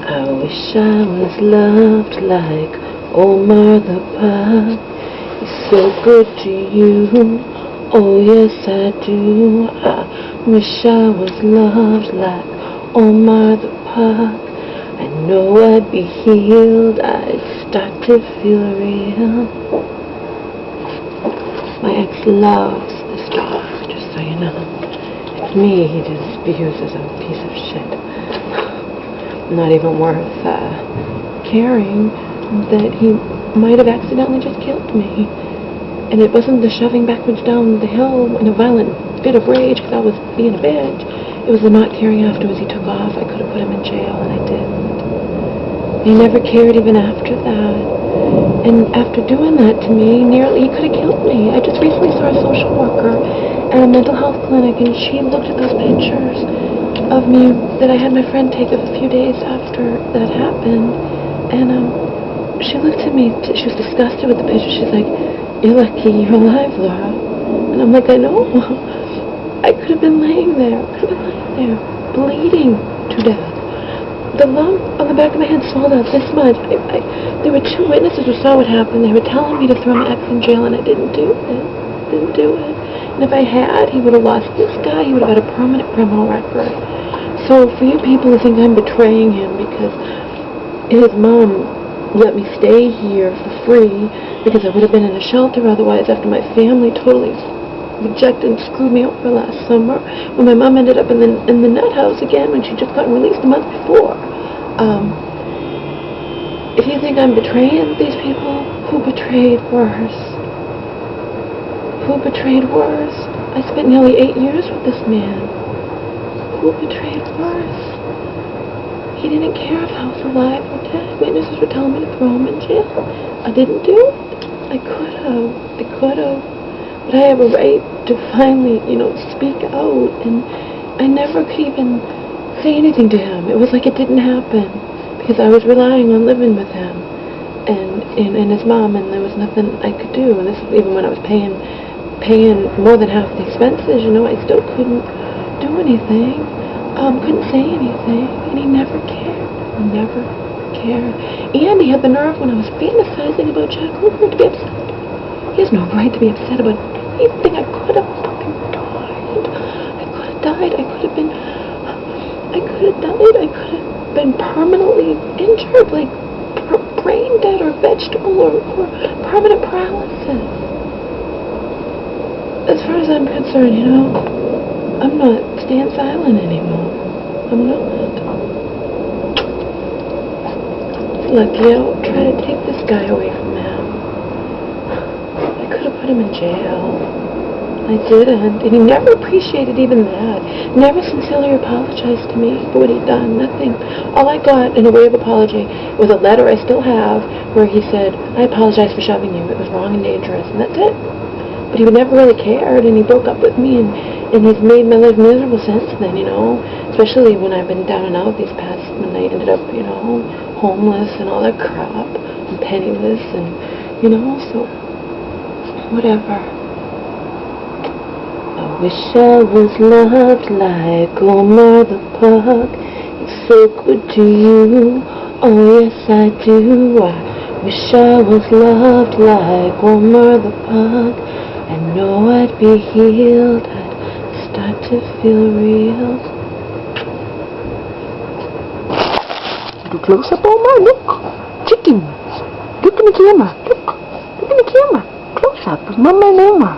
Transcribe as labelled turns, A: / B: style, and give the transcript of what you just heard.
A: I wish I was loved like Omar the Pug. He's so good to you. Oh yes I do. I wish I was loved like Omar the Pug. I know I'd be healed. I'd start to feel real. My ex loves this dog, just so you know. It's me he just views as a piece of shit. Not even worth caring that he might have accidentally just killed me. And it wasn't the shoving backwards down the hill in a violent fit of rage because I was being a bitch. It was the not caring afterwards. He took off. I could have put him in jail, and I didn't. He never cared even after that. And after doing that to me, he could have killed me. I just recently saw a social worker at a mental health clinic, and she looked at those pictures of me that I had my friend take a few days after that happened, and she looked at me, she was disgusted with the picture. She's like, "You're lucky you're alive, Laura." And I'm like, I know. I could have been laying there, bleeding to death. The lump on the back of my head swelled out this much. There were two witnesses who saw what happened. They were telling me to throw my ex in jail, and I didn't do it. And if I had, he would have lost this guy. He would have had a permanent criminal record. So for you people who think I'm betraying him because his mom let me stay here for free because I would have been in a shelter otherwise after my family totally rejected and screwed me over last summer when my mom ended up in the nut house again when she just got released a month before. If you think I'm betraying these people, who betrayed worse? Who betrayed worse? I spent nearly 8 years with this man. Who betrayed worse? He didn't care if I was alive or dead. Witnesses were telling me to throw him in jail. I didn't do it. I could have. But I have a right to finally, speak out. And I never could even say anything to him. It was like it didn't happen. Because I was relying on living with him. And his mom, and there was nothing I could do. And this is even when I was paying more than half the expenses, I still couldn't do anything. Couldn't say anything, and he never cared. And he had the nerve when I was fantasizing about Chad Cooper to be upset. He has no right to be upset about anything. I could have fucking died. I could have died. I could have been permanently injured, like brain dead or vegetable or permanent paralysis. As far as I'm concerned, I'm not staying silent anymore. I'm not. It's lucky I don't try to take this guy away from him. I could have put him in jail. I didn't. And he never appreciated even that. Never sincerely apologized to me for what he'd done. Nothing. All I got in a way of apology was a letter I still have where he said, "I apologize for shoving you. It was wrong and dangerous." And that's it. But he never really cared, and he broke up with me, and he's made my life miserable since then, especially when I've been down and out when I ended up, homeless and all that crap, and penniless, and, so, whatever. I wish I was loved like Omar the Pug. He's so good to you, oh yes I do. I wish I was loved like Omar the Pug. I know I'd be healed, I'd start to feel real. Do close up, Omar, look. Chicken. Look in the camera, look in the camera. Close up, Mama and Omar.